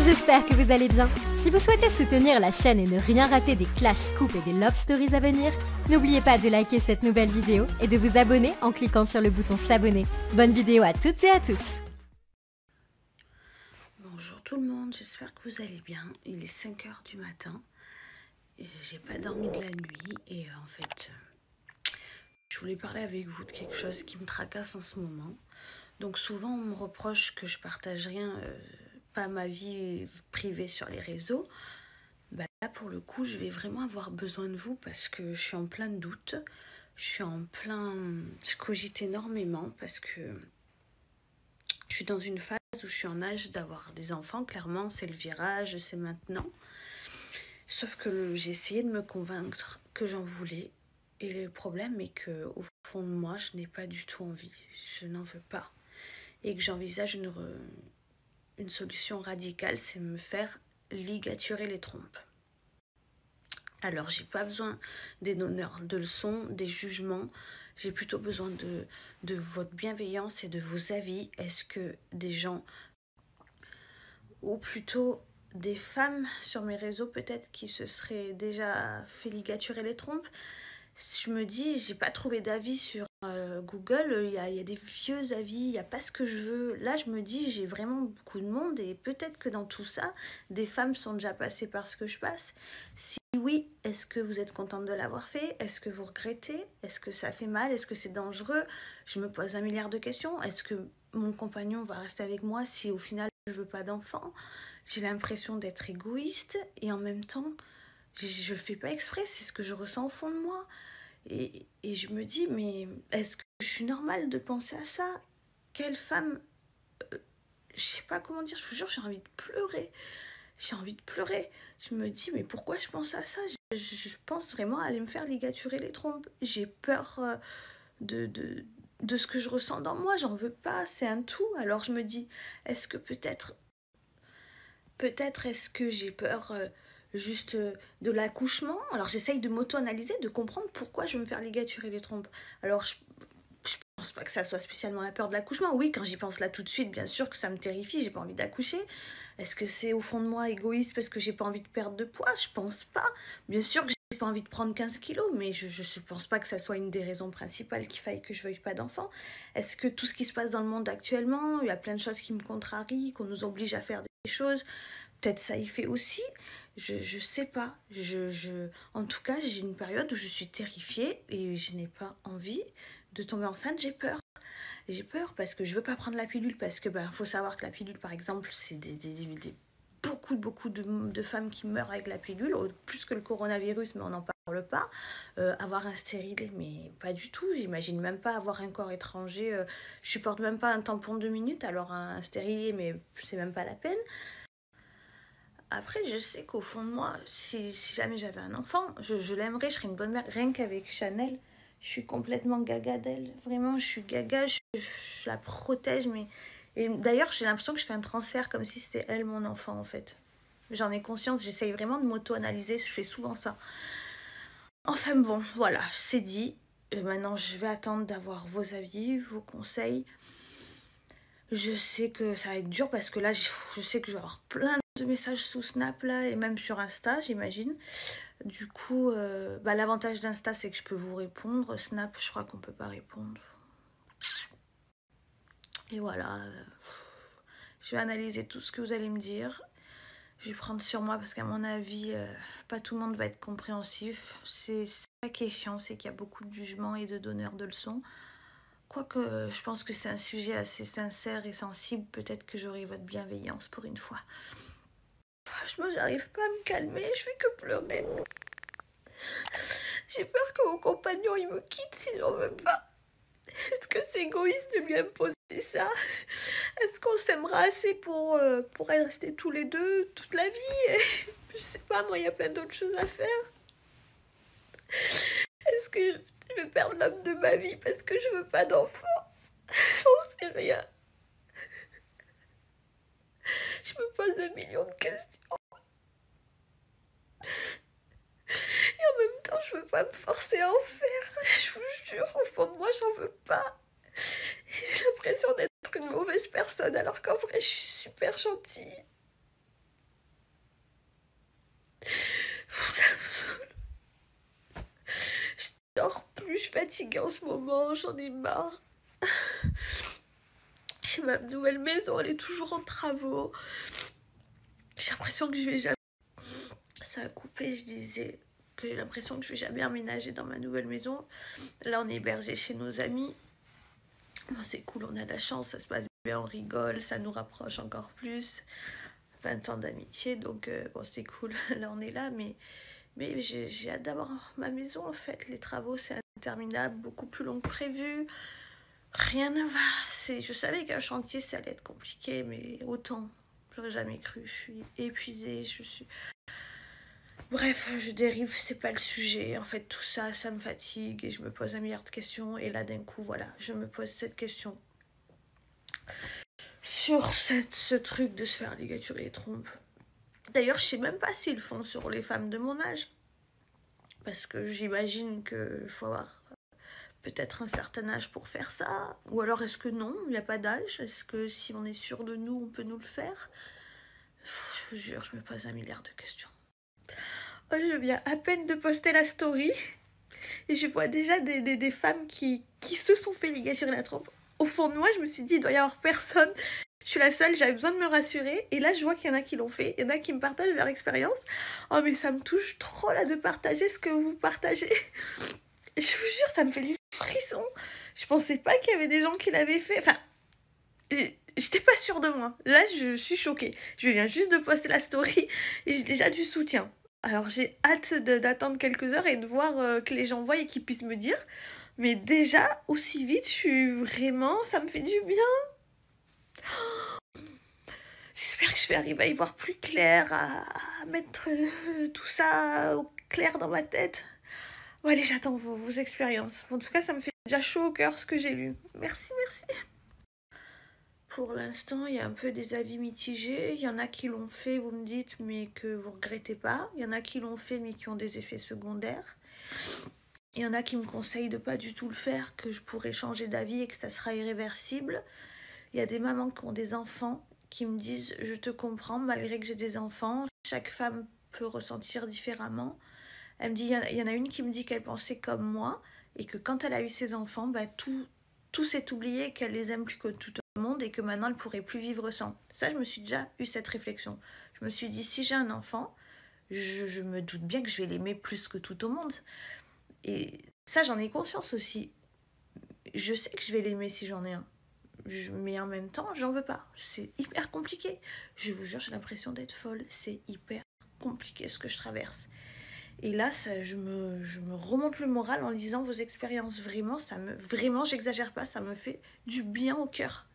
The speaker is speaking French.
J'espère que vous allez bien. Si vous souhaitez soutenir la chaîne et ne rien rater des Clash Scoop et des Love Stories à venir, n'oubliez pas de liker cette nouvelle vidéo et de vous abonner en cliquant sur le bouton s'abonner. Bonne vidéo à toutes et à tous. Bonjour tout le monde, j'espère que vous allez bien. Il est 5 h du matin. J'ai pas dormi de la nuit et en fait, je voulais parler avec vous de quelque chose qui me tracasse en ce moment. Donc souvent on me reproche que je partage rien, pas ma vie privée sur les réseaux. Bah là pour le coup je vais vraiment avoir besoin de vous parce que je suis en plein doute. Je cogite énormément parce que je suis dans une phase où je suis en âge d'avoir des enfants. Clairement c'est le virage, c'est maintenant. Sauf que j'ai essayé de me convaincre que j'en voulais. Et le problème est qu'au fond de moi, je n'ai pas du tout envie. Je n'en veux pas. Et que j'envisage une solution radicale, c'est me faire ligaturer les trompes. Alors, j'ai pas besoin des donneurs de leçons, des jugements. J'ai plutôt besoin de votre bienveillance et de vos avis. Est-ce que des gens, ou plutôt des femmes sur mes réseaux peut-être qui se seraient déjà fait ligaturer les trompes, je me dis, j'ai pas trouvé d'avis sur Google, il y a des vieux avis, il n'y a pas ce que je veux. Là, je me dis, j'ai vraiment beaucoup de monde et peut-être que dans tout ça, des femmes sont déjà passées par ce que je passe. Si oui, est-ce que vous êtes contente de l'avoir fait? Est-ce que vous regrettez? Est-ce que ça fait mal? Est-ce que c'est dangereux? Je me pose un milliard de questions. Est-ce que mon compagnon va rester avec moi si au final je veux pas d'enfant? J'ai l'impression d'être égoïste et en même temps, je fais pas exprès, c'est ce que je ressens au fond de moi. Et je me dis, mais est-ce que je suis normale de penser à ça? Quelle femme, je sais pas comment dire, je vous jure, j'ai envie de pleurer. J'ai envie de pleurer. Je me dis, mais pourquoi je pense à ça? Je pense vraiment à aller me faire ligaturer les trompes. J'ai peur de ce que je ressens dans moi, j'en veux pas, c'est un tout. Alors je me dis, est-ce que peut-être est-ce que j'ai peur juste de l'accouchement? Alors j'essaye de m'auto-analyser, de comprendre pourquoi je veux me faire ligaturer les trompes. Alors je pense pas que ça soit spécialement la peur de l'accouchement. Oui, quand j'y pense là tout de suite, bien sûr que ça me terrifie, j'ai pas envie d'accoucher. Est-ce que c'est au fond de moi égoïste parce que j'ai pas envie de perdre de poids? Je pense pas. Bien sûr que j'ai pas envie de prendre 15 kilos, mais je pense pas que ça soit une des raisons principales qu'il faille que je veuille pas d'enfant. Est-ce que tout ce qui se passe dans le monde actuellement, il y a plein de choses qui me contrarient, qu'on nous oblige à faire des choses, peut-être ça y fait aussi, je sais pas. En tout cas, j'ai une période où je suis terrifiée et je n'ai pas envie de tomber enceinte, j'ai peur. J'ai peur parce que je veux pas prendre la pilule, parce que faut savoir que la pilule, par exemple, c'est beaucoup de femmes qui meurent avec la pilule, plus que le coronavirus, mais on n'en parle pas. Avoir un stérilet, mais pas du tout. J'imagine même pas avoir un corps étranger. Je supporte même pas un tampon 2 minutes, alors un stérilet, mais c'est même pas la peine. Après, je sais qu'au fond de moi, si jamais j'avais un enfant, je l'aimerais, je serais une bonne mère. Rien qu'avec Chanel, je suis complètement gaga d'elle. Vraiment, je suis gaga, je la protège. Et d'ailleurs, j'ai l'impression que je fais un transfert comme si c'était elle mon enfant, en fait. J'en ai conscience, j'essaye vraiment de m'auto-analyser, je fais souvent ça. Enfin bon, voilà, c'est dit. Maintenant, je vais attendre d'avoir vos avis, vos conseils. Je sais que ça va être dur parce que là, je sais que je vais avoir plein de messages sous Snap là et même sur Insta, j'imagine. Du coup, l'avantage d'Insta, c'est que je peux vous répondre. Snap, je crois qu'on peut pas répondre. Et voilà, je vais analyser tout ce que vous allez me dire. Je vais prendre sur moi parce qu'à mon avis, pas tout le monde va être compréhensif. C'est ça qui est chiant, c'est qu'il y a beaucoup de jugements et de donneurs de leçons. Quoique, je pense que c'est un sujet assez sincère et sensible. Peut-être que j'aurai votre bienveillance pour une fois. Franchement, j'arrive pas à me calmer. Je fais que pleurer. J'ai peur que mon compagnon, il me quitte si j'en veux pas. Est-ce que c'est égoïste de lui imposer ça? Est-ce qu'on s'aimera assez pour rester tous les deux toute la vie? Je sais pas, moi, il y a plein d'autres choses à faire. Est-ce que je vais perdre l'homme de ma vie parce que je veux pas d'enfant? J'en sais rien. Je me pose 1 million de questions. Et en même temps, je veux pas me forcer à en faire. Je vous jure, au fond de moi, j'en veux pas. J'ai l'impression d'être une mauvaise personne alors qu'en vrai, je suis super gentille. Ça me saoule. Je dors plus, je suis fatiguée en ce moment, j'en ai marre. Chez ma nouvelle maison, elle est toujours en travaux. J'ai l'impression que je vais jamais... Ça a coupé, je disais que j'ai l'impression que je vais jamais emménager dans ma nouvelle maison. Là, on est hébergé chez nos amis. Bon, c'est cool, on a de la chance, ça se passe bien, on rigole, ça nous rapproche encore plus. 20 ans d'amitié, donc bon, c'est cool. Là, on est là, mais j'ai hâte d'avoir ma maison, en fait. Les travaux, c'est interminable, beaucoup plus long que prévu. Rien ne va. Je savais qu'un chantier, ça allait être compliqué, mais autant, j'aurais jamais cru. Je suis épuisée, Bref, je dérive, c'est pas le sujet. En fait, tout ça, ça me fatigue et je me pose un milliard de questions. Et là, d'un coup, voilà, je me pose cette question. Sur ce truc de se faire ligaturer les trompes. D'ailleurs, je sais même pas s'ils le font sur les femmes de mon âge. Parce que j'imagine qu'il faut avoir peut-être un certain âge pour faire ça. Ou alors est-ce que non, il n'y a pas d'âge? Est-ce que si on est sûr de nous, on peut nous le faire? Je vous jure, je me pose un milliard de questions. Oh, je viens à peine de poster la story et je vois déjà des femmes qui se sont fait ligaturer la trompe. Au fond de moi, je me suis dit, il doit y avoir personne. Je suis la seule, j'avais besoin de me rassurer. Et là, je vois qu'il y en a qui l'ont fait. Il y en a qui me partagent leur expérience. Oh, mais ça me touche trop là de partager ce que vous partagez. Je vous jure, ça me fait du frisson. Je pensais pas qu'il y avait des gens qui l'avaient fait. Enfin, j'étais pas sûre de moi. Là, je suis choquée. Je viens juste de poster la story et j'ai déjà du soutien. Alors, j'ai hâte d'attendre quelques heures et de voir que les gens voient et qu'ils puissent me dire. Mais déjà, aussi vite, je suis vraiment... Ça me fait du bien. Oh, j'espère que je vais arriver à y voir plus clair, à mettre tout ça au clair dans ma tête. Bon, allez, j'attends vos expériences. En tout cas, ça me fait déjà chaud au cœur ce que j'ai lu. Merci, merci. Pour l'instant, il y a un peu des avis mitigés. Il y en a qui l'ont fait, vous me dites, mais que vous ne regrettez pas. Il y en a qui l'ont fait, mais qui ont des effets secondaires. Il y en a qui me conseillent de pas du tout le faire, que je pourrais changer d'avis et que ça sera irréversible. Il y a des mamans qui ont des enfants qui me disent « Je te comprends, malgré que j'ai des enfants. Chaque femme peut ressentir différemment. » Elle me dit, il y en a une qui me dit qu'elle pensait comme moi et que quand elle a eu ses enfants, bah, tout s'est oublié, qu'elle les aime plus que tout le monde et que maintenant elle pourrait plus vivre sans. Ça, je me suis déjà eu cette réflexion. Je me suis dit, si j'ai un enfant, je me doute bien que je vais l'aimer plus que tout au monde. Et ça, j'en ai conscience aussi. Je sais que je vais l'aimer si j'en ai un. Mais en même temps, j'en veux pas. C'est hyper compliqué. Je vous jure, j'ai l'impression d'être folle. C'est hyper compliqué ce que je traverse. Et là, je me remonte le moral en lisant vos expériences. Vraiment, j'exagère pas, ça me fait du bien au cœur.